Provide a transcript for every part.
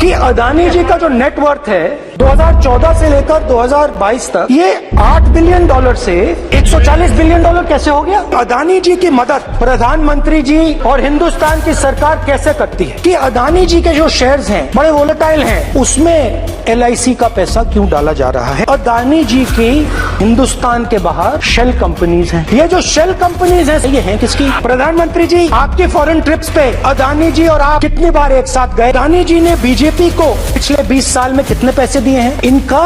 कि अदानी जी का जो नेटवर्थ है 2014 से लेकर 2022 तक ये $8 बिलियन से $140 बिलियन कैसे हो गया? अदानी जी की मदद प्रधानमंत्री जी और हिंदुस्तान की सरकार कैसे करती है? कि अदानी जी के जो शेयर्स हैं बड़े वोलेटाइल हैं, उसमें LIC का पैसा क्यों डाला जा रहा है? अदानी जी की हिंदुस्तान के बाहर शेल कंपनीज हैं। ये जो शेल कंपनीज हैं ये हैं किसकी? प्रधानमंत्री जी आपकी फॉरेन ट्रिप्स पे अदानी जी और आप कितनी बार एक साथ गए? अदानी जी ने बीजेपी को पिछले 20 साल में कितने पैसे दिए हैं? इनका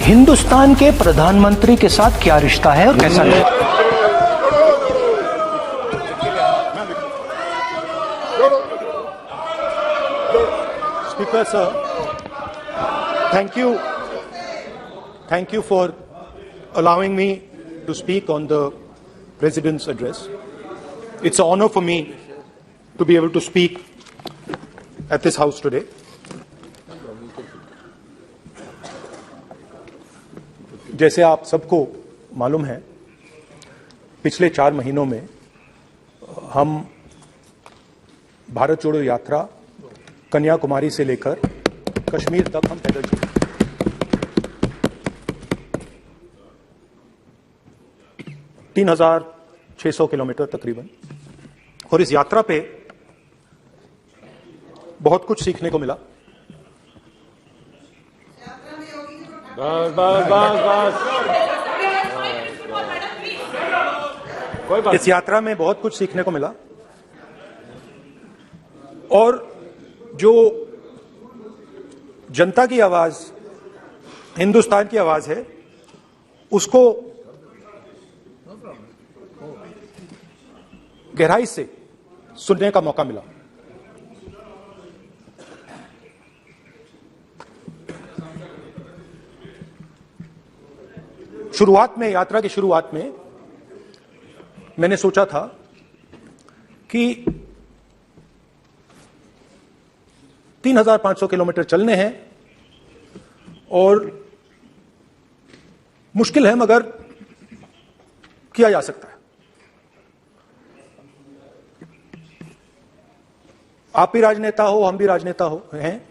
हिंदुस्तान के प्रधानमंत्री के साथ क्या रिश्ता है और कैसा नहीं? Speaker sir, thank you for allowing me to speak on the President's address. It's an honor for me to be able to speak at this house today. जैसे आप सबको मालूम है, पिछले 4 महीनों में हम भारत जोड़ो यात्रा कन्याकुमारी से लेकर कश्मीर तक हम पैदल चले। 3,600 किलोमीटर तकरीबन, और इस यात्रा पे बहुत कुछ सीखने को मिला। इस यात्रा में बहुत कुछ सीखने को मिला, और जो जनता की आवाज, हिंदुस्तान की आवाज है, उसको गहराई से सुनने का मौका मिला। शुरुआत में, यात्रा की शुरुआत में मैंने सोचा था कि 3,500 किलोमीटर चलने हैं और मुश्किल है मगर किया जा सकता है। आप भी राजनेता हो, हम भी राजनेता हैं,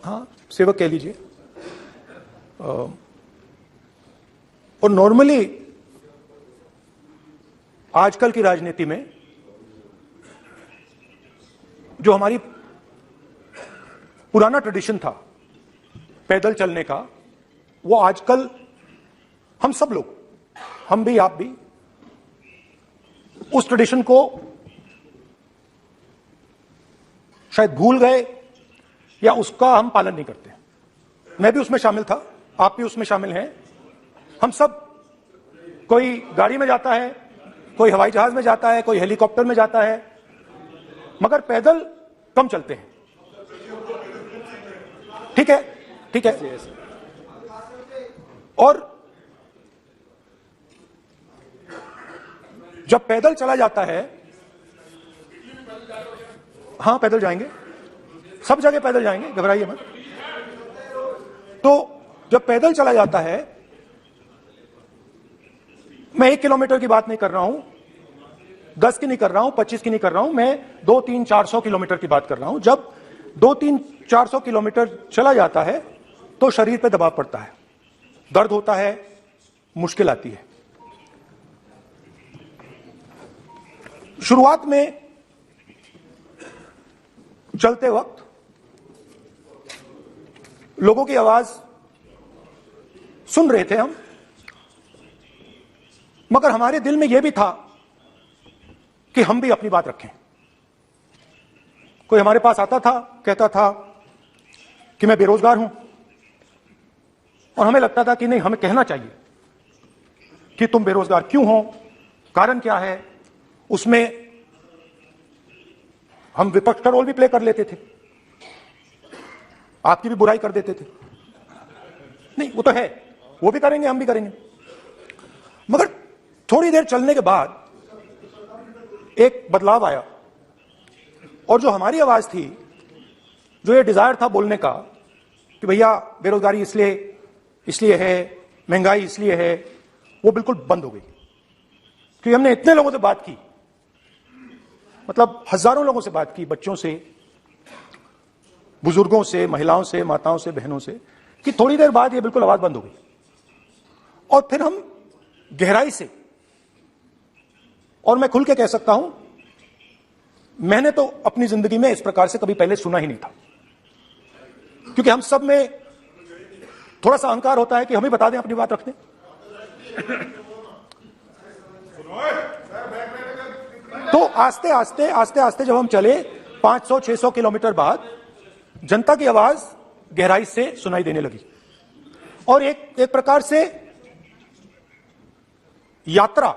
हाँ सेवक कह लीजिए। और नॉर्मली आजकल की राजनीति में जो हमारी पुराना ट्रेडिशन था पैदल चलने का, वो आजकल हम सब लोग, हम भी आप भी, उस ट्रेडिशन को शायद भूल गए या उसका हम पालन नहीं करते। मैं भी उसमें शामिल था, आप भी उसमें शामिल हैं। हम सब, कोई गाड़ी में जाता है, कोई हवाई जहाज में जाता है, कोई हेलीकॉप्टर में जाता है, मगर पैदल कम चलते हैं। ठीक है, ठीक है। और जब पैदल चला जाता है, हाँ पैदल जाएंगे, सब जगह पैदल जाएंगे, घबराइए मत। तो जब पैदल चला जाता है, मैं 1 किलोमीटर की बात नहीं कर रहा हूं, 10 की नहीं कर रहा हूं, 25 की नहीं कर रहा हूं, मैं 200-400 किलोमीटर की बात कर रहा हूं। जब 200-400 किलोमीटर चला जाता है तो शरीर पे दबाव पड़ता है, दर्द होता है, मुश्किल आती है। शुरुआत में चलते वक्त लोगों की आवाज सुन रहे थे हम, मगर हमारे दिल में यह भी था कि हम भी अपनी बात रखें। कोई हमारे पास आता था, कहता था कि मैं बेरोजगार हूं, और हमें लगता था कि नहीं, हमें कहना चाहिए कि तुम बेरोजगार क्यों हो, कारण क्या है। उसमें हम विपक्ष का रोल भी प्ले कर लेते थे, आपकी भी बुराई कर देते थे। नहीं, वो तो है, वो भी करेंगे, हम भी करेंगे। मगर थोड़ी देर चलने के बाद एक बदलाव आया, और जो हमारी आवाज थी, जो ये डिजायर था बोलने का कि भैया बेरोजगारी इसलिए है, महंगाई इसलिए है, वो बिल्कुल बंद हो गई। क्योंकि हमने इतने लोगों से बात की, मतलब हजारों लोगों से बात की, बच्चों से, बुजुर्गों से, महिलाओं से, माताओं से, बहनों से कि थोड़ी देर बाद ये बिल्कुल आवाज बंद हो गई और फिर हम गहराई से, और मैं खुल के कह सकता हूं, मैंने तो अपनी जिंदगी में इस प्रकार से कभी पहले सुना ही नहीं था। क्योंकि हम सब में थोड़ा सा अहंकार होता है कि हम ही बता दें, अपनी बात रख दें। तो आस्ते आस्ते जब हम चले 500-600 किलोमीटर बाद जनता की आवाज गहराई से सुनाई देने लगी और एक प्रकार से यात्रा,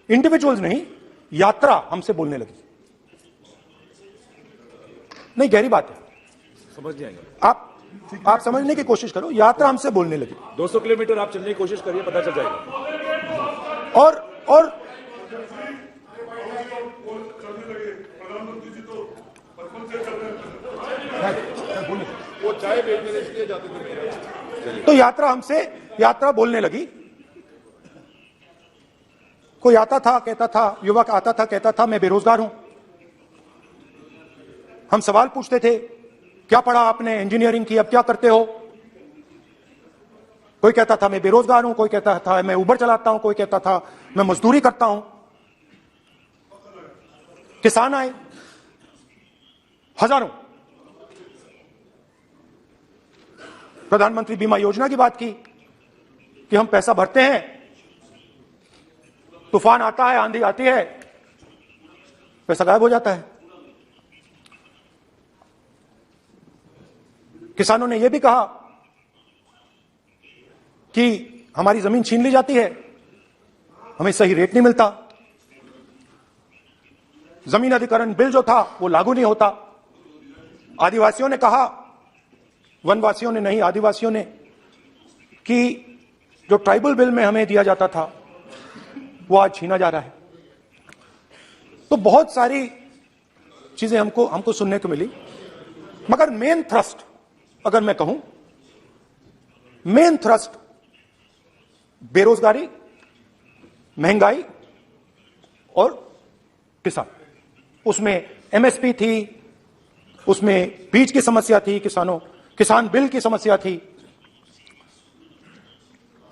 इंडिविजुअल्स नहीं, यात्रा हमसे बोलने लगी। नहीं, गहरी बात है, समझ जाएंगे। आप समझने की कोशिश करो। यात्रा हमसे बोलने लगी। 200 किलोमीटर आप चलने की कोशिश करिए, पता चल जाएगा। और वो चाय बेचने इसलिए जाते थे। तो यात्रा बोलने लगी। कोई आता था, कहता था, युवक आता था, कहता था मैं बेरोजगार हूं। हम सवाल पूछते थे, क्या पढ़ा आपने? इंजीनियरिंग की, अब क्या करते हो? कोई कहता था मैं बेरोजगार हूं, कोई कहता था मैं उबर चलाता हूं, कोई कहता था मैं मजदूरी करता हूं। किसान आए हजारों। प्रधानमंत्री बीमा योजना की बात की कि हम पैसा भरते हैं, तूफान आता है, आंधी आती है, पैसा गायब हो जाता है। किसानों ने यह भी कहा कि हमारी जमीन छीन ली जाती है, हमें सही रेट नहीं मिलता, जमीन अधिग्रहण बिल जो था वो लागू नहीं होता। आदिवासियों ने कहा, वनवासियों ने नहीं, आदिवासियों ने, कि जो ट्राइबल बिल में हमें दिया जाता था वो आज छीना जा रहा है। तो बहुत सारी चीजें हमको सुनने को मिली, मगर मेन थ्रस्ट, अगर मैं कहूं, मेन थ्रस्ट बेरोजगारी, महंगाई और किसान। उसमें एमएसपी थी, उसमें बीज की समस्या थी, किसान बिल की समस्या थी।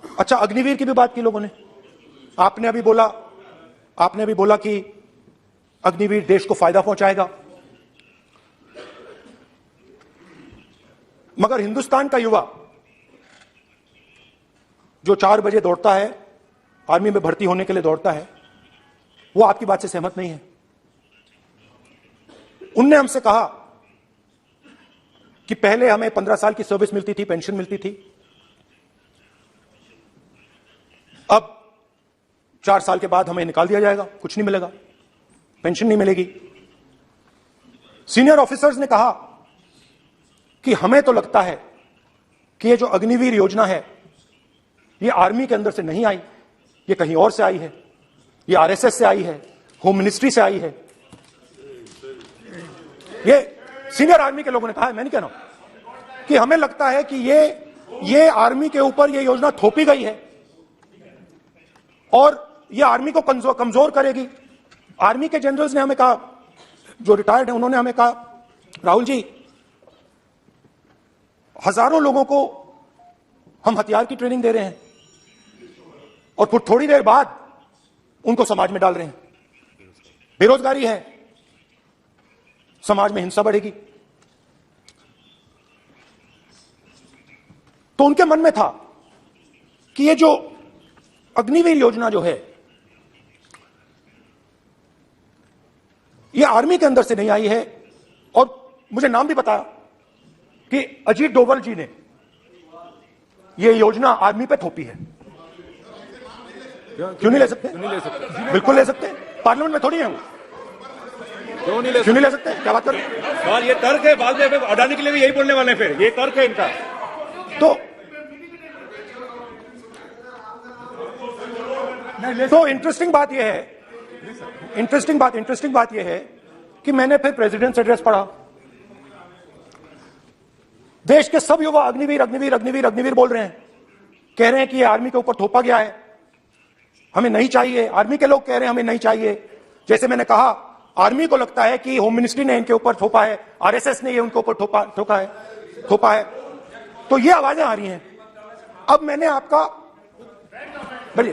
अच्छा, अग्निवीर की भी बात की लोगों ने। आपने अभी बोला कि अग्निवीर देश को फायदा पहुंचाएगा, मगर हिंदुस्तान का युवा जो 4 बजे दौड़ता है, आर्मी में भर्ती होने के लिए दौड़ता है, वो आपकी बात से सहमत नहीं है। उनने हमसे कहा कि पहले हमें 15 साल की सर्विस मिलती थी, पेंशन मिलती थी, अब 4 साल के बाद हमें निकाल दिया जाएगा, कुछ नहीं मिलेगा, पेंशन नहीं मिलेगी। सीनियर ऑफिसर्स ने कहा कि हमें तो लगता है कि ये जो अग्निवीर योजना है ये आर्मी के अंदर से नहीं आई, ये कहीं और से आई है, ये आरएसएस से आई है, होम मिनिस्ट्री से आई है। ये सीनियर आर्मी के लोगों ने कहा है, मैं नहीं कह रहा हूं, कि हमें लगता है कि ये आर्मी के ऊपर ये योजना थोपी गई है और ये आर्मी को कमजोर करेगी। आर्मी के जनरल्स ने हमें कहा, जो रिटायर्ड हैं, उन्होंने हमें कहा, राहुल जी, हजारों लोगों को हम हथियार की ट्रेनिंग दे रहे हैं और फिर थोड़ी देर बाद उनको समाज में डाल रहे हैं। बेरोजगारी है, समाज में हिंसा बढ़ेगी। तो उनके मन में था कि ये जो अग्निवीर योजना जो है ये आर्मी के अंदर से नहीं आई है। और मुझे नाम भी बताया कि अजीत डोभाल जी ने ये योजना आर्मी पे थोपी है। क्यों नहीं ले सकते? बिल्कुल ले सकते, पार्लियामेंट में थोड़ी है वो। क्यों नहीं ले सकते? क्या बात कर रहे हैं? सवाल ये तर्क है, बाद में अडानी के लिए भी यही बोलने वाले हैं, फिर ये तर्क है इनका। तो इंटरेस्टिंग बात यह है कि मैंने फिर प्रेसिडेंट्स एड्रेस पढ़ा। देश के सब युवा अग्निवीर अग्निवीर अग्निवीर अग्निवीर बोल रहे हैं, कह रहे हैं कि ये आर्मी के ऊपर थोपा गया है, हमें नहीं चाहिए। आर्मी के लोग कह रहे हैं हमें नहीं चाहिए। जैसे मैंने कहा आर्मी को लगता है कि होम मिनिस्ट्री ने इनके ऊपर थोपा है, आरएसएस ने ये उनके ऊपर थोपा है, तो ये आवाजें आ रही हैं। अब मैंने आपका बोलिए,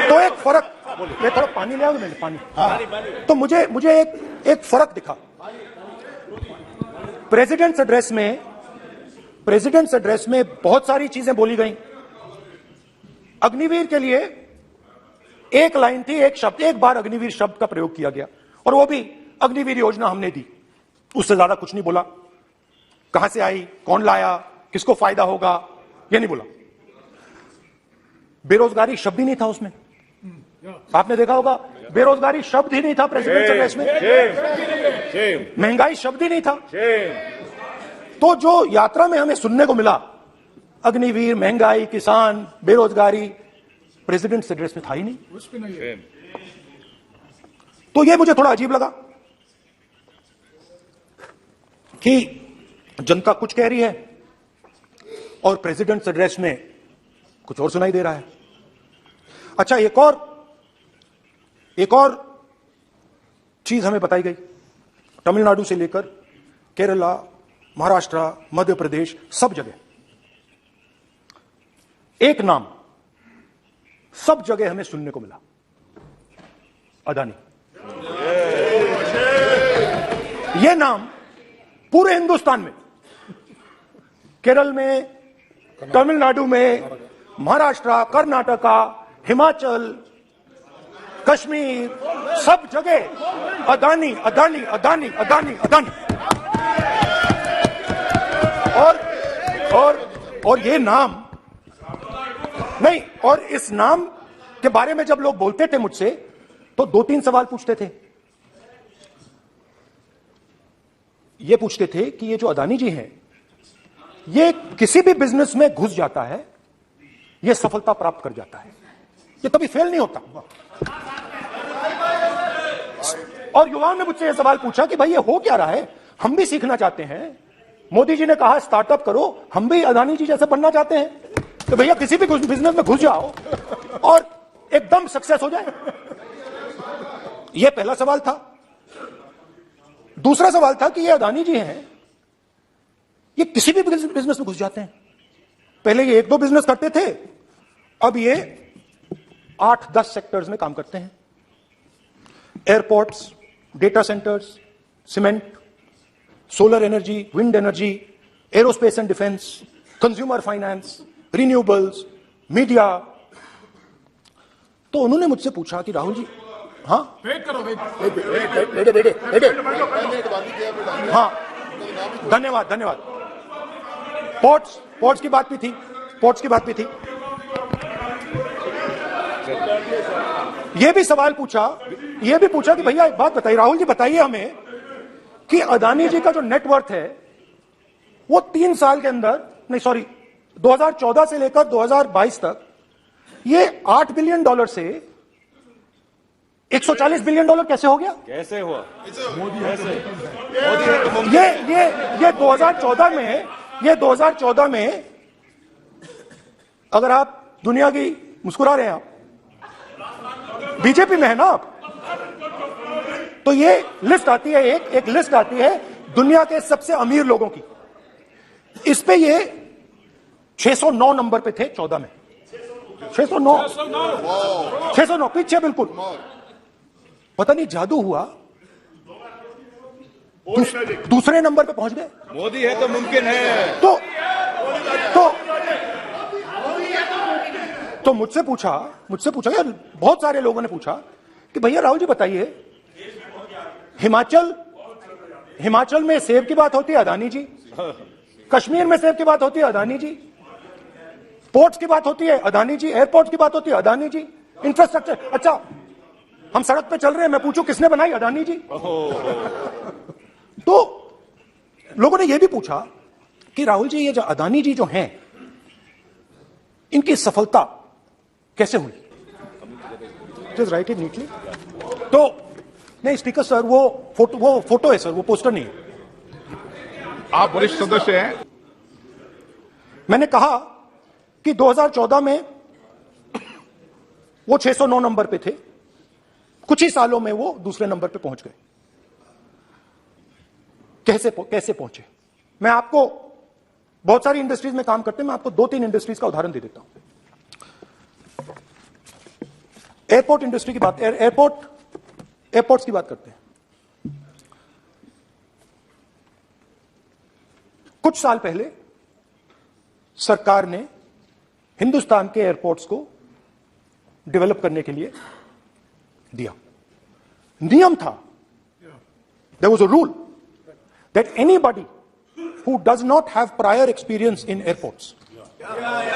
तो एक फर्क, ये थोड़ा पानी ले आओ मैंने पानी, तो मुझे एक फर्क दिखा प्रेसिडेंट्स एड्रेस में बहुत सारी चीजें बोली गई। अग्निवीर के लिए एक लाइन थी, एक शब्द, एक बार अग्निवीर शब्द का प्रयोग किया गया, और वो भी अग्निवीर योजना हमने दी, उससे ज्यादा कुछ नहीं बोला। कहां से आई, कौन लाया, किसको फायदा होगा, ये नहीं बोला। बेरोजगारी शब्द ही नहीं था उसमें, आपने देखा होगा, बेरोजगारी शब्द ही नहीं था प्रेसिडेंट एड्रेस में, महंगाई शब्द ही नहीं था। तो जो यात्रा में हमें सुनने को मिला, अग्निवीर, महंगाई, किसान, बेरोजगारी, प्रेसिडेंट एड्रेस में था ही नहीं। तो ये मुझे थोड़ा अजीब लगा कि जनता कुछ कह रही है और प्रेसिडेंट एड्रेस में कुछ और सुनाई दे रहा है। अच्छा, एक और चीज हमें बताई गई, तमिलनाडु से लेकर केरला, महाराष्ट्र, मध्य प्रदेश, सब जगह एक नाम सब जगह हमें सुनने को मिला, अदानी। यह नाम पूरे हिंदुस्तान में, केरल में, तमिलनाडु में, महाराष्ट्र, कर्नाटका, हिमाचल, कश्मीर, सब जगह अदानी अदानी अदानी अदानी अदानी। और ये नाम नहीं, और इस नाम के बारे में जब लोग बोलते थे मुझसे, तो 2-3 सवाल पूछते थे। ये पूछते थे कि ये जो अदानी जी हैं, ये किसी भी बिजनेस में घुस जाता है, ये सफलता प्राप्त कर जाता है, ये कभी फेल नहीं होता। और युवाओं ने मुझसे यह सवाल पूछा कि भाई ये हो क्या रहा है, हम भी सीखना चाहते हैं। मोदी जी ने कहा स्टार्टअप करो, हम भी अदानी जी जैसे बनना चाहते हैं, तो भैया किसी भी बिजनेस में घुस जाओ और एकदम सक्सेस हो जाए। यह पहला सवाल था। दूसरा सवाल था कि ये अदानी जी हैं, ये किसी भी बिजनेस में घुस जाते हैं। पहले ये 1-2 बिजनेस करते थे, अब ये 8-10 सेक्टर्स में काम करते हैं। Airports, data centres, cement, solar energy, wind energy, aerospace and defence, consumer finance, renewables, media. तो उन्होंने मुझसे पूछा कि राहुल जी, हाँ बेटे, हाँ धन्यवाद। पोर्ट्स की बात भी थी, ये भी सवाल पूछा, ये भी पूछा कि भैया एक बात बताइए, राहुल जी बताइए हमें कि अदानी जी का जो नेटवर्थ है वो 3 साल के अंदर, नहीं सॉरी 2014 से लेकर 2022 तक ये $8 बिलियन से $140 बिलियन कैसे हो गया? कैसे हुआ? ये 2014 में अगर आप दुनिया की, मुस्कुरा रहे हैं आप, बीजेपी में है ना आप, तो ये लिस्ट आती है, एक लिस्ट आती है दुनिया के सबसे अमीर लोगों की। इस पे ये 609 नंबर पे थे 14 में, 609 पीछे बिल्कुल। पता नहीं जादू हुआ, दूसरे नंबर पे पहुंच गए। मोदी है तो मुमकिन है। तो मुझसे पूछा यार, बहुत सारे लोगों ने पूछा कि भैया राहुल जी बताइए, हिमाचल में सेब की बात होती है अदानी जी, कश्मीर में सेब की बात होती है अदानी जी, पोर्ट्स की बात होती है अदानी जी, एयरपोर्ट्स की बात होती है अदानी जी, इंफ्रास्ट्रक्चर, अच्छा हम सड़क पे चल रहे हैं, मैं पूछूं किसने बनाई? अदानी जी। तो लोगों ने यह भी पूछा कि राहुल जी ये जो अदानी जी जो हैं, इनकी सफलता कैसे हुई? Just right it neatly. तो नहीं स्पीकर सर, वो फोटो है सर, वो पोस्टर नहीं है। आप वरिष्ठ सदस्य हैं। मैंने कहा कि 2014 में वो 609 नंबर पे थे, कुछ ही सालों में वो दूसरे नंबर पे पहुंच गए। कैसे पहुंचे? मैं आपको, बहुत सारी इंडस्ट्रीज में काम करते हैं, मैं आपको 2-3 इंडस्ट्रीज का उदाहरण दे देता हूं। एयरपोर्ट इंडस्ट्री की बात, एयरपोर्ट्स की बात करते हैं। कुछ साल पहले सरकार ने हिंदुस्तान के एयरपोर्ट्स को डेवलप करने के लिए दिया। नियम था, there was a rule that anybody who does not have prior experience in airports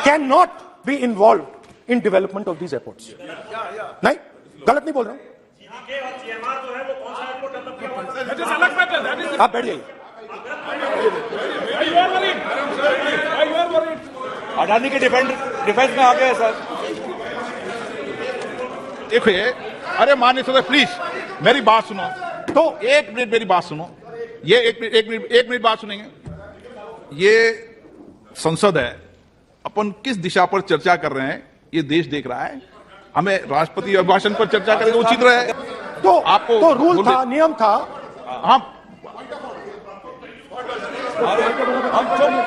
cannot be involved in development of these airports. नहीं, गलत नहीं बोल रहा हूं। आप बैठ जाइए। अडानी के डिफेंस में आ गए सर। देखिए, अरे माननीय सदस्य प्लीज मेरी बात सुनो। तो एक मिनट मेरी बात सुनो। ये एक मिनट बात सुनेंगे। ये संसद है, अपन किस दिशा पर चर्चा कर रहे हैं ये देश देख रहा है। हमें राष्ट्रपति अभिभाषण पर चर्चा करें तो उचित रहे। तो आपको तो रूल था, नियम था। हाँ,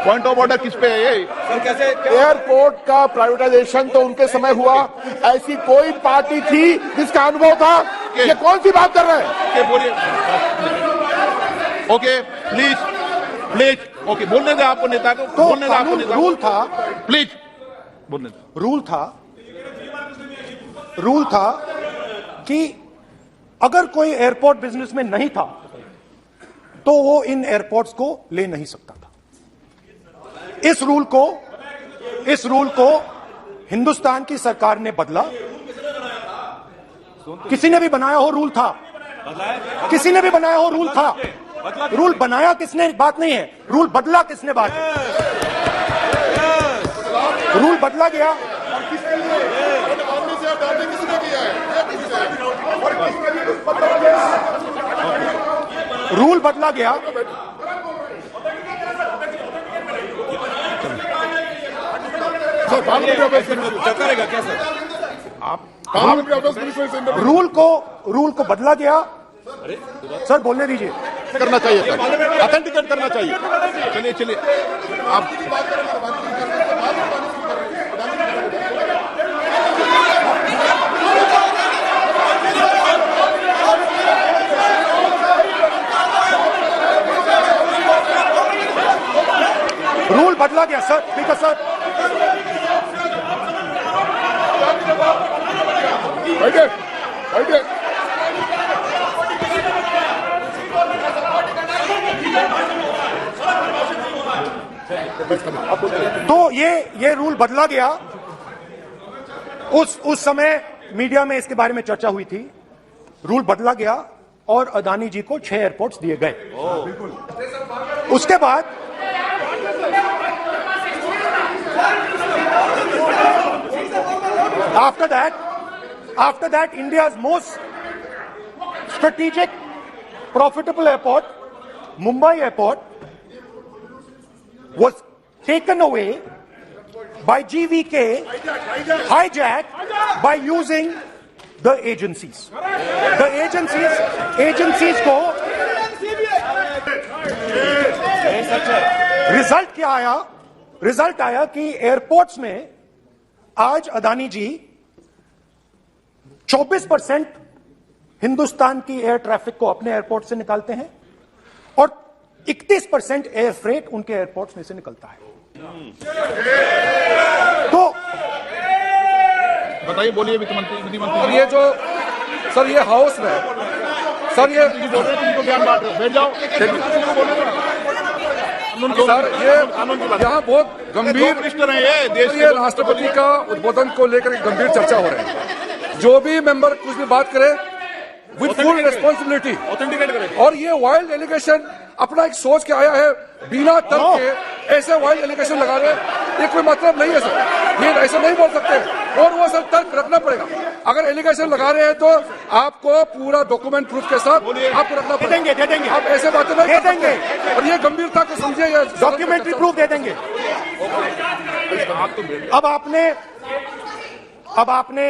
पॉइंट ऑफ ऑर्डर किस पे है ये? सर कैसे एयरपोर्ट का प्राइवेटाइजेशन तो उनके समय हुआ, ऐसी कोई पार्टी थी जिसका अनुभव था? ये कौन सी बात कर रहे हैं? बोलिए। ओके प्लीज ओके, बोलने दे आपको नेता को। तो बोलने दे आपको नेता को। रूल था, प्लीज बोलने दे। रूल था कि अगर कोई एयरपोर्ट बिजनेस में नहीं था तो वो इन एयरपोर्ट्स को ले नहीं सकता था। इस रूल को हिंदुस्तान की सरकार ने बदला। किसी ने भी बनाया हो, रूल था। किसी ने भी बनाया हो, रूल था। रूल बनाया किसने बात नहीं है, रूल बदला किसने बात है। रूल बदला गया। रूल बदला गया। करेगा क्या सर? रूल को बदला गया। सर बोलने दीजिए। करना चाहिए सर, ऑथेंटिकेट करना चाहिए। चलिए आप रूल बदला गया सर। स्पीकर सर, बैठिए। तो ये रूल बदला गया। उस समय मीडिया में इसके बारे में चर्चा हुई थी। रूल बदला गया और अदानी जी को 6 एयरपोर्ट्स दिए गए। उसके बाद after that India's most strategic profitable airport, Mumbai airport, was taken away by GVK, hijacked by using the agencies. The agencies को रिजल्ट आया कि एयरपोर्ट्स में आज अदानी जी 24% हिंदुस्तान की एयर ट्रैफिक को अपने एयरपोर्ट से निकालते हैं और 31% एयर फ्रेट उनके एयरपोर्ट्स में से निकलता है। तो बताइए, बोलिए विधि मंत्री। ये जो सर ये हाउस में सर ये बोल रहे तुमको ज्ञान बांट रहे, बैठ जाओ। सर ये यहाँ बहुत गंभीर मिनिस्टर हैं ये देश ये राष्ट्रपति का उद्बोधन को लेकर एक गंभीर चर्चा हो रही है। जो भी मेंबर कुछ भी बात करे विद फुल रिस्पॉन्सिबिलिटी, ऑथेंटिकेट करें। और ये वाइल्ड एलिगेशन अपना एक सोच के आया है, बिना तर्क के ऐसे वाइल्ड एलिगेशन लगा रहे, ये कोई मतलब नहीं है सर। ये ऐसा नहीं बोल सकते और वो सर तर्क रखना पड़ेगा। अगर एलिगेशन लगा रहे हैं तो आपको पूरा डॉक्यूमेंट प्रूफ के साथ आपको रखना दे देंगे, दे देंगे। आप ऐसे बातें नहीं दे कर सकते। देंगे। और ये गंभीरता को समझिए, डॉक्यूमेंट्री प्रूफ दे देंगे। अब आपने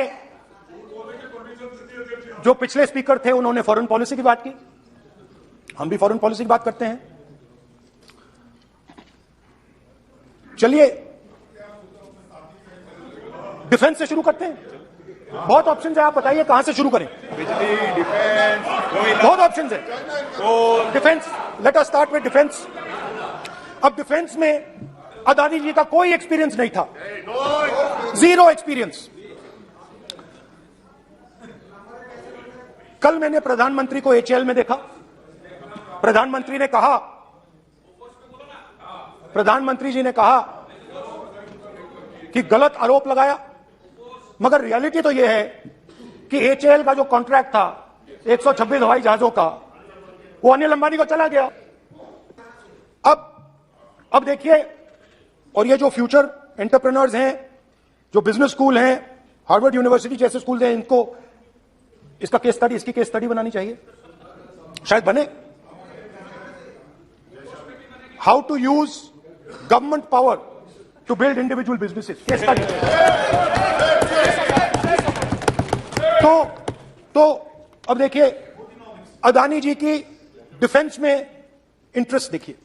जो पिछले स्पीकर थे उन्होंने फॉरेन पॉलिसी की बात की, हम भी फॉरेन पॉलिसी की बात करते हैं। चलिए डिफेंस से शुरू करते हैं। बहुत ऑप्शंस है, आप बताइए कहां से शुरू करें। बिजली, डिफेंस, बहुत ऑप्शंस है। Defence, let us start with defence. अब डिफेंस में अदानी जी का कोई एक्सपीरियंस नहीं था, जीरो एक्सपीरियंस। कल मैंने प्रधानमंत्री को एचएएल में देखा। प्रधानमंत्री जी ने कहा कि गलत आरोप लगाया, मगर रियलिटी तो यह है कि एचएएल का जो कॉन्ट्रैक्ट था 126 हवाई जहाजों का, वो अनिल अंबानी को चला गया। अब देखिए, और ये जो फ्यूचर एंटरप्रेन्योर्स हैं, जो बिजनेस स्कूल हैं, हार्वर्ड यूनिवर्सिटी जैसे स्कूल हैं, इनको इसकी केस स्टडी बनानी चाहिए, शायद बने। How to use government power to build individual businesses, case study. तो अब देखिए, अदानी जी की डिफेंस में इंटरेस्ट देखिए।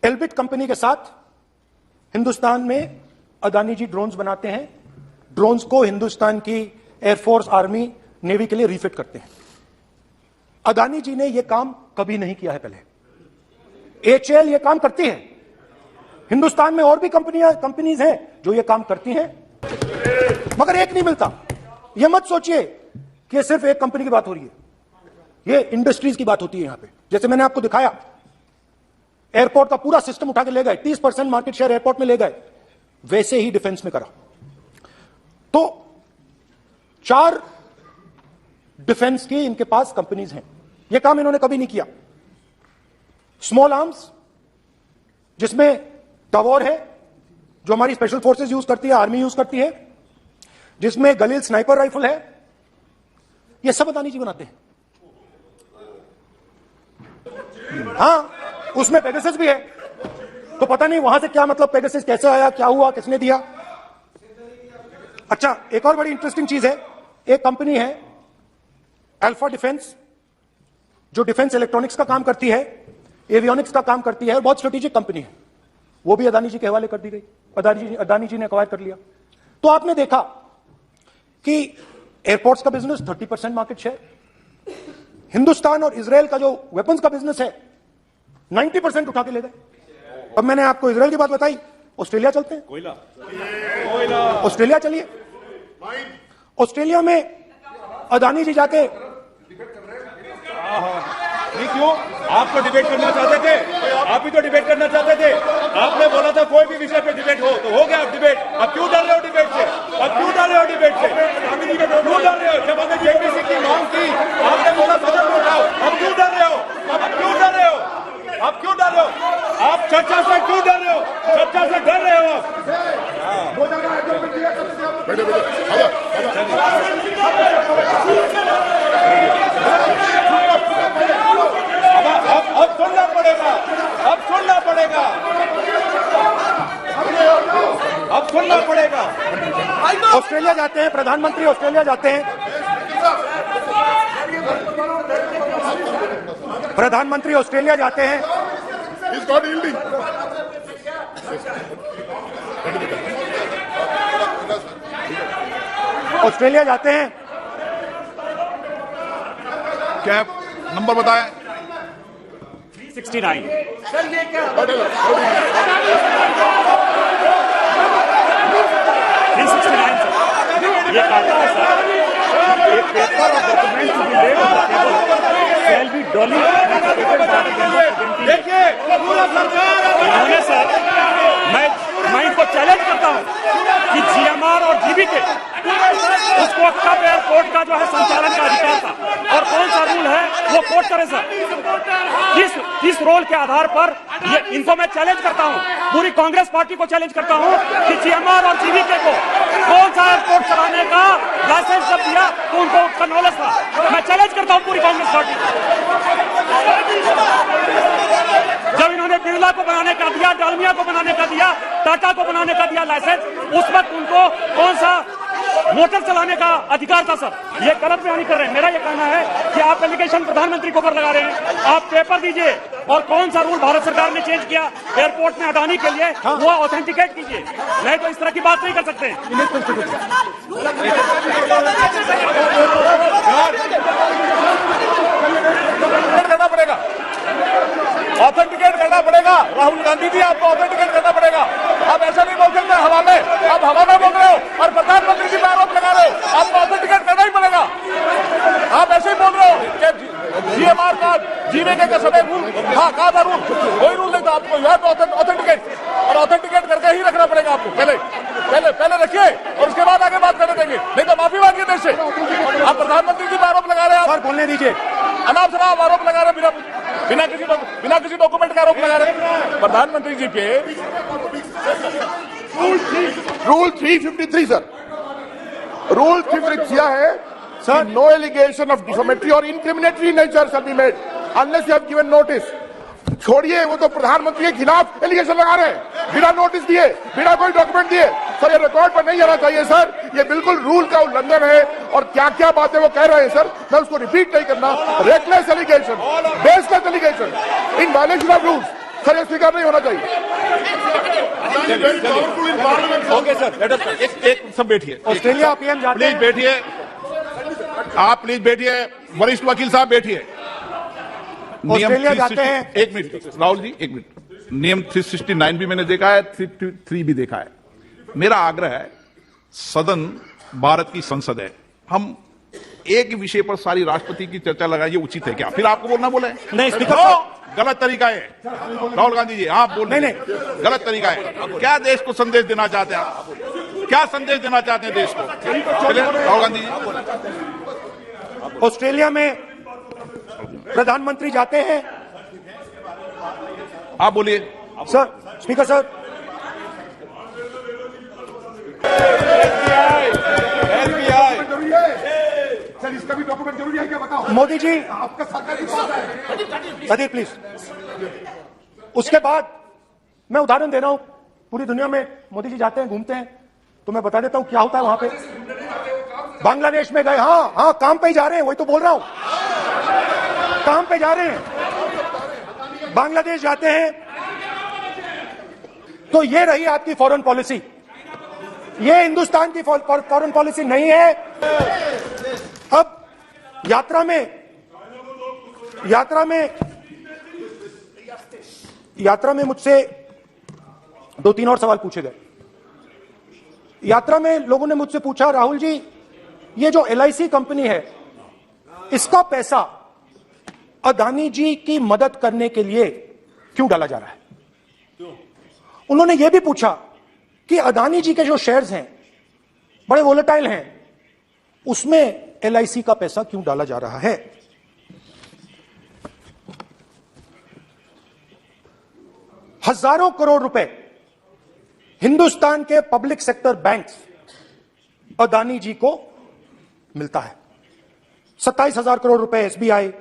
एल्बिट कंपनी के साथ हिंदुस्तान में अदानी जी ड्रोन्स बनाते हैं। ड्रोन्स को हिंदुस्तान की एयरफोर्स, आर्मी, नेवी के लिए रिफिट करते हैं। अदानी जी ने यह काम कभी नहीं किया है पहले। एचएएल यह काम करती है। हिंदुस्तान में और भी कंपनीज हैं जो यह काम करती हैं, मगर एक नहीं मिलता। यह मत सोचिए कि सिर्फ एक कंपनी की बात हो रही है, यह इंडस्ट्रीज की बात होती है यहां पे। जैसे मैंने आपको दिखाया, एयरपोर्ट का पूरा सिस्टम उठा के ले गए, 30% मार्केट शेयर एयरपोर्ट में ले गए, वैसे ही डिफेंस में करा। तो 4 डिफेंस की इनके पास कंपनीज हैं। यह काम इन्होंने कभी नहीं किया। स्मॉल आर्म्स, जिसमें टवॉर है जो हमारी स्पेशल फोर्सेस यूज करती है, आर्मी यूज करती है, जिसमें गलील स्नाइपर राइफल है, यह सब अदानी जी बनाते हैं। हां, उसमें पेगासस भी है, तो पता नहीं वहां से क्या मतलब, पेगासस कैसे आया, क्या हुआ, किसने दिया। अच्छा, एक और बड़ी इंटरेस्टिंग चीज है, एक कंपनी है अल्फा डिफेंस, जो डिफेंस इलेक्ट्रॉनिक्स का काम करती है, एवियोनिक्स का काम करती है, और बहुत स्ट्रेटेजिक कंपनी है। वो भी अदानी जी के हवाले कर दी गई, अदानी जी ने एक्वायर कर लिया। तो आपने देखा कि एयरपोर्ट्स का बिजनेस 30% मार्केट शेयर, हिंदुस्तान और इजराइल का जो वेपन्स का बिजनेस है 90% उठा के ले गए। अब मैंने आपको इजराइल की बात बताई, ऑस्ट्रेलिया चलते हैं। कोयला, ऑस्ट्रेलिया चलिए। ऑस्ट्रेलिया में अदानी जी जाके, नहीं क्यों? आप तो डिबेट करना चाहते थे, आप भी तो डिबेट करना चाहते थे। आपने बोला था कोई भी विषय पे डिबेट हो गया अब डिबेट। अब क्यों डर रहे हो डिबेट से? अब क्यों डर रहे हो डिबेट से? क्यों डर रहे हो? जब हमने जेपीसी की मांग की, आपने बोला सदन में उठाओ। अब क्यों डर रहे हो? अब क्यों डर रहे हो? अब क्यों डर रहे हो? आप चर्चा से क्यों डर रहे हो? चर्चा से डर रहे हो आप। अब सुनना पड़ेगा, अब सुनना पड़ेगा, अब सुनना पड़ेगा। ऑस्ट्रेलिया जाते हैं प्रधानमंत्री, ऑस्ट्रेलिया जाते हैं प्रधानमंत्री, ऑस्ट्रेलिया जाते हैं। ऑस्ट्रेलिया जाते हैं। क्या नंबर बताएं? 369। सर ये क्या 369 सर, ये खाता है सर। एक पेपर और document to be laid on the table shall be duly देखिए पूरा सरकार इन्होंने सर, मैं इनको चैलेंज करता हूं कि जीएमआर और जीबीके उसको कब एयरपोर्ट का जो है संचालन का अधिकार था और कौन सा रूल है वो कोट करें सर। किस रोल के आधार पर ये इनको मैं चैलेंज करता हूं, पूरी कांग्रेस पार्टी को चैलेंज करता हूं कि जीएमआर और जीवीके को कौन सा एयरपोर्ट चलाने का लाइसेंस जब दिया तो उनको उसका नॉलेज था। मैं चैलेंज करता हूं पूरी कांग्रेस पार्टी को। जब इन्होंने बिरला को बनाने का दिया, डालमिया को बनाने का दिया, टाटा को बनाने का दिया लाइसेंस, उस वक्त उनको कौन सा मोटर चलाने का अधिकार था सर? ये गलत बयानी कर रहे हैं। मेरा ये कहना है कि आप एलिगेशन प्रधानमंत्री को ऊपर लगा रहे हैं, आप पेपर दीजिए और कौन सा रूल भारत सरकार ने चेंज किया एयरपोर्ट में अडानी के लिए वो ऑथेंटिकेट कीजिए, नहीं तो इस तरह की बात नहीं कर सकते। करना पड़ेगा, ऑथेंटिकेट करना पड़ेगा। राहुल गांधी जी, आपको ऑथेंटिकेट करना पड़ेगा। आप ऐसा नहीं बोल सकते हवा में, आप हवा में बोल रहे हो और प्रधानमंत्री जी पर आरोप लगा रहे हो। आपको ऑथेंटिकेट करना ही पड़ेगा। आप ऐसे ही बोल रहे हो कि जीएमआर का जीवीके का समय रूल था, कहा था रूल, कोई रूल नहीं था। आपको यह ऑथेंटिकेट और ऑथेंटिकेट करके ही रखना पड़ेगा आपको। पहले रखिए और उसके बाद आगे बात करने देंगे, नहीं तो माफी मांगिए देश से। आप प्रधानमंत्री जी पर आरोप लगा रहे हैं, आप बोलने दीजिए। अनाप शनाप आरोप लगा रहे हैं, बिना किसी डॉक्यूमेंट का आरोप लगा रहे हैं प्रधानमंत्री जी पे। रूल 353 सर, रूल 353 दिया है sir, no allegation of defamatory और incriminatory nature shall be made unless you have given notice. छोड़िए, वो तो प्रधानमंत्री के खिलाफ एलिगेशन लगा रहे हैं बिना नोटिस दिए, बिना कोई डॉक्यूमेंट दिए। सर ये रिकॉर्ड पर नहीं आना चाहिए सर, ये बिल्कुल रूल का उल्लंघन है। और क्या क्या बातें वो कह रहे हैं सर, मैं उसको रिपीट नहीं करना। Reckless allegation, baseless allegation, in violation of rules, sir ये स्वीकार नहीं होना चाहिए। ओके सर, एक सब बैठिए। ऑस्ट्रेलिया पीएम जाते प्लीज हैं। बैठिए, आप प्लीज बैठिए, वरिष्ठ वकील साहब बैठिए। ऑस्ट्रेलिया जाते हैं। एक मिनट राहुल जी, एक मिनट। नियम 369 भी मैंने देखा है, 333 भी देखा है। मेरा आग्रह है, सदन भारत की संसद है, हम एक विषय पर सारी राष्ट्रपति की चर्चा लगाएं, ये उचित है क्या? फिर आपको बोलना बोले नहीं, स्पीकर गलत तरीका है। राहुल गांधी जी, आप बोल नहीं, गलत तरीका है। क्या देश को संदेश देना चाहते हैं आप? क्या संदेश देना चाहते हैं देश को? राहुल गांधी जी, ऑस्ट्रेलिया में प्रधानमंत्री जाते हैं। आप बोलिए सर, स्पीकर सर, सर इसका भी डॉक्यूमेंट जरूरी है क्या, बताओ। मोदी जी, आपका सरकारी बात है। Sadyr please. उसके बाद मैं उदाहरण दे रहा हूं, पूरी दुनिया में मोदी जी जाते हैं, घूमते हैं, तो मैं बता देता हूं क्या होता है वहां पे। बांग्लादेश में गए, हाँ काम पे ही जा रहे हैं, वही तो बोल रहा हूं, काम पे जा रहे हैं। बांग्लादेश जाते हैं तो ये रही आपकी फॉरेन पॉलिसी। ये हिंदुस्तान की फॉरेन पॉलिसी नहीं है। अब यात्रा में मुझसे 2-3 और सवाल पूछे गए। यात्रा में लोगों ने मुझसे पूछा, राहुल जी ये जो LIC कंपनी है, इसका पैसा अदानी जी की मदद करने के लिए क्यों डाला जा रहा है? उन्होंने यह भी पूछा कि अदानी जी के जो शेयर्स हैं बड़े वोलेटाइल हैं, उसमें LIC का पैसा क्यों डाला जा रहा है? हजारों करोड़ रुपए हिंदुस्तान के पब्लिक सेक्टर बैंक्स अदानी जी को मिलता है। 27,000 करोड़ रुपए SBI,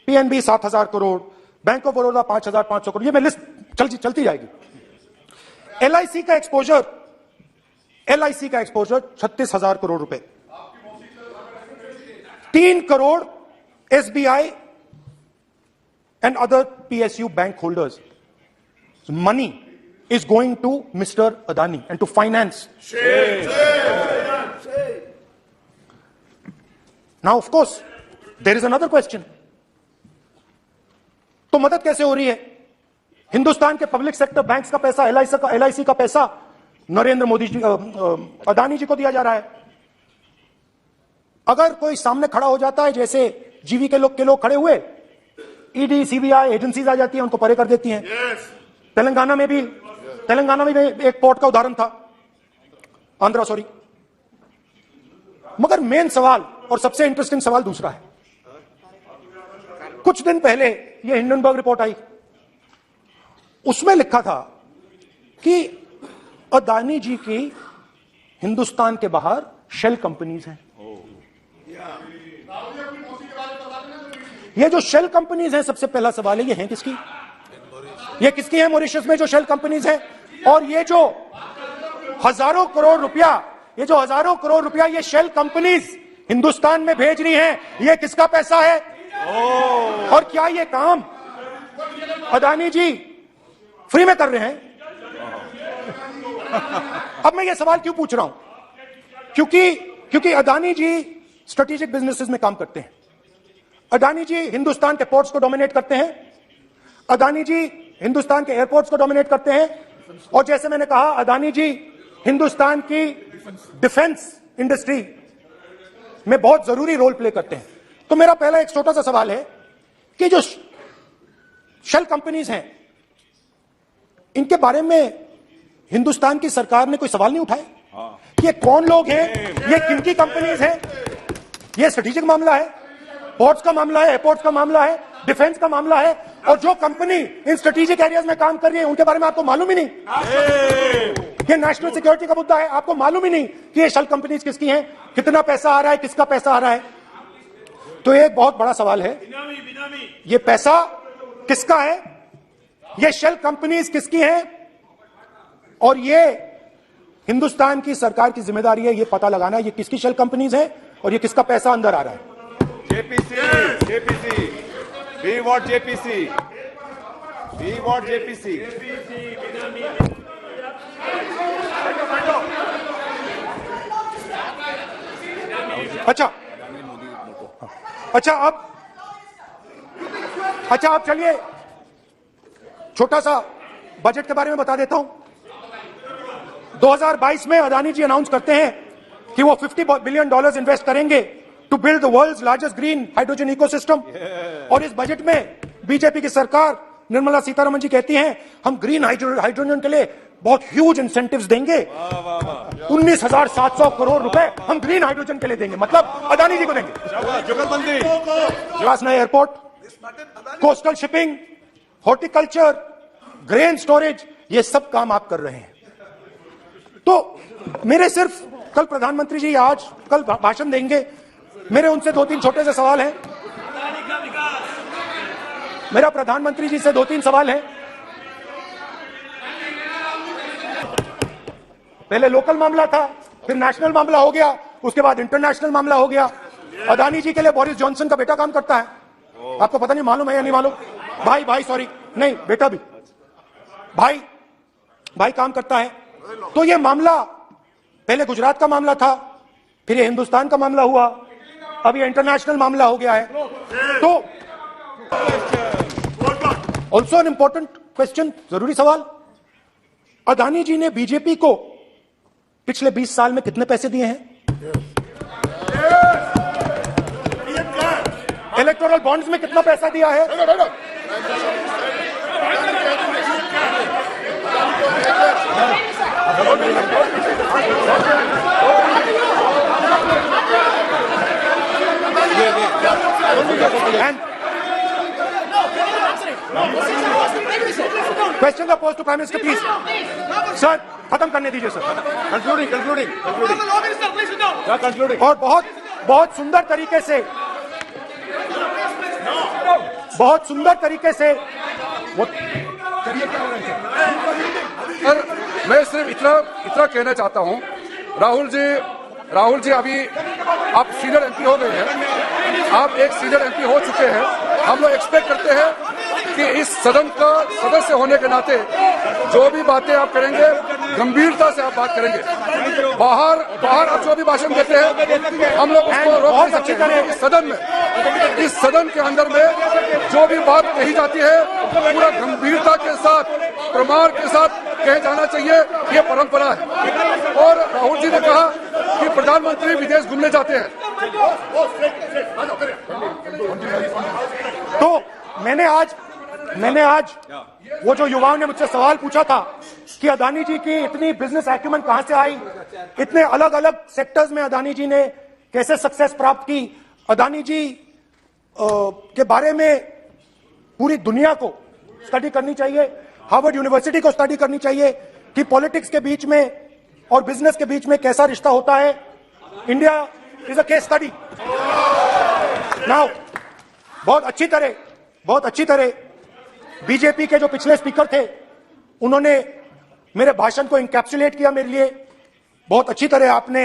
PNB 7,000 crore, bank of Baroda 5,500 crore, ये मैं लिस्ट चलती जाएगी। LIC का एक्सपोजर 36,000 करोड़ रुपए, 3 crore SBI and other PSU bank holders. So money is going to Mr. Adani and to finance. Now, of course, there is another question. तो मदद कैसे हो रही है? हिंदुस्तान के पब्लिक सेक्टर बैंक्स का पैसा, LIC का पैसा नरेंद्र मोदी जी, अदानी जी को दिया जा रहा है। अगर कोई सामने खड़ा हो जाता है, जैसे जीवी के लोग खड़े हुए, ED, CBI एजेंसीज आ जाती हैं, उनको परे कर देती हैं। तेलंगाना में भी एक पोर्ट का उदाहरण था, आंध्रा, सॉरी। मगर मेन सवाल और सबसे इंटरेस्टिंग सवाल दूसरा है। कुछ दिन पहले ये हिंडनबर्ग रिपोर्ट आई, उसमें लिखा था कि अदानी जी की हिंदुस्तान के बाहर शेल कंपनीज हैं। ये जो शेल कंपनीज हैं, सबसे पहला सवाल है ये हैं किसकी? ये किसकी है मॉरिशस में जो शेल कंपनीज हैं? और ये जो हजारों करोड़ रुपया ये शेल कंपनीज हिंदुस्तान में भेज रही हैं, ये किसका पैसा है? और क्या ये काम अदानी जी फ्री में कर रहे हैं? अब मैं ये सवाल क्यों पूछ रहा हूं? क्योंकि अदानी जी स्ट्रेटेजिक बिजनेसेस में काम करते हैं। अदानी जी हिंदुस्तान के पोर्ट्स को डोमिनेट करते हैं। अदानी जी हिंदुस्तान के एयरपोर्ट्स को डोमिनेट करते हैं। और जैसे मैंने कहा, अदानी जी हिंदुस्तान की डिफेंस इंडस्ट्री में बहुत जरूरी रोल प्ले करते हैं। तो मेरा पहला एक छोटा सा सवाल है कि जो शेल कंपनीज हैं, इनके बारे में हिंदुस्तान की सरकार ने कोई सवाल नहीं उठाए? ये कौन लोग हैं? ये किनकी कंपनीज हैं? ये स्ट्रेटेजिक मामला है, पोर्ट्स का मामला है, एयरपोर्ट्स का मामला है, डिफेंस का मामला है। और जो कंपनी इन स्ट्रेटेजिक एरियाज में काम कर रही है, उनके बारे में आपको मालूम ही नहीं। ये नेशनल सिक्योरिटी का मुद्दा है, आपको मालूम ही नहीं कि ये शेल कंपनीज किसकी हैं, कितना पैसा आ रहा है, किसका पैसा आ रहा है। तो एक बहुत बड़ा सवाल है, ये पैसा किसका है? ये शेल कंपनीज किसकी हैं? और ये हिंदुस्तान की सरकार की जिम्मेदारी है ये पता लगाना ये किसकी शेल कंपनीज है और ये किसका पैसा अंदर आ रहा है। JPC, we want JPC. We want JPC. अच्छा अब चलिए छोटा सा बजट के बारे में बता देता हूं। 2022 में अदानी जी अनाउंस करते हैं कि वो $50 बिलियन इन्वेस्ट करेंगे to build the world's largest green hydrogen ecosystem. और इस बजट में बीजेपी की सरकार निर्मला सीतारमण जी कहती हैं हम ग्रीन हाइड्रोजन के लिए बहुत ह्यूज इंसेंटिव्स देंगे। 19,700 करोड़ रुपए हम ग्रीन हाइड्रोजन के लिए देंगे, मतलब अदानी जी को देंगे। नए airport, coastal shipping, horticulture, grain storage, ये सब काम आप कर रहे हैं। तो मेरे सिर्फ कल प्रधानमंत्री जी कल भाषण देंगे, मेरे उनसे 2-3 छोटे से सवाल हैं। मेरा प्रधानमंत्री जी से 2-3 सवाल हैं। पहले लोकल मामला था, फिर नेशनल मामला हो गया, उसके बाद इंटरनेशनल मामला हो गया। अदानी जी के लिए बोरिस जॉनसन का बेटा काम करता है, आपको पता नहीं मालूम है या नहीं मालूम? भाई सॉरी, नहीं बेटा भी, भाई काम करता है। तो ये मामला पहले गुजरात का मामला था, फिर ये हिंदुस्तान का मामला हुआ, अब ये इंटरनेशनल मामला हो गया है। तो ऑल्सो एन इंपॉर्टेंट क्वेश्चन, जरूरी सवाल, अदानी जी ने बीजेपी को पिछले 20 साल में कितने पैसे दिए हैं? इलेक्टोरल बॉन्ड्स में कितना पैसा दिया है? Question opposed to prime minister please. Sir खत्म करने दीजिए सर। कंक्लूडिंग। और बहुत सुंदर तरीके से वो सर मैं सिर्फ इतना कहना चाहता हूं, राहुल जी अभी आप सीनियर एमपी हो गए हैं, आप एक सीनियर एमपी हो चुके हैं। हम लोग एक्सपेक्ट करते हैं कि इस सदन का सदस्य होने के नाते जो भी बातें आप करेंगे गंभीरता से आप बात करेंगे। बाहर आप जो भी भाषण देते हैं हम लोग उसको रोक नहीं सकते हैं। इस सदन के अंदर में जो भी बात कही जाती है पूरा गंभीरता के साथ, प्रमाण के साथ कहे जाना चाहिए, ये परंपरा है। और राहुल जी ने कहा कि प्रधानमंत्री विदेश घूमने जाते हैं। तो मैंने आज वो जो युवाओं ने मुझसे सवाल पूछा था कि अदानी जी की इतनी बिजनेस एक्यूमेंट कहां से आई, इतने अलग अलग सेक्टर्स में अदानी जी ने कैसे सक्सेस प्राप्त की, अदानी जी के बारे में पूरी दुनिया को स्टडी करनी चाहिए। हार्वर्ड यूनिवर्सिटी को स्टडी करनी चाहिए कि पॉलिटिक्स के बीच में और बिजनेस के बीच में कैसा रिश्ता होता है। India is a case study. Now बहुत अच्छी तरह बीजेपी के जो पिछले स्पीकर थे उन्होंने मेरे भाषण को इंकैप्सुलेट किया मेरे लिए बहुत अच्छी तरह। आपने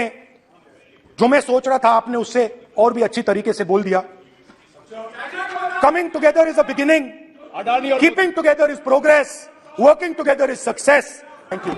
जो मैं सोच रहा था आपने उससे और भी अच्छी तरीके से बोल दिया। Coming together is a beginning, keeping together is progress, working together is success. Thank you.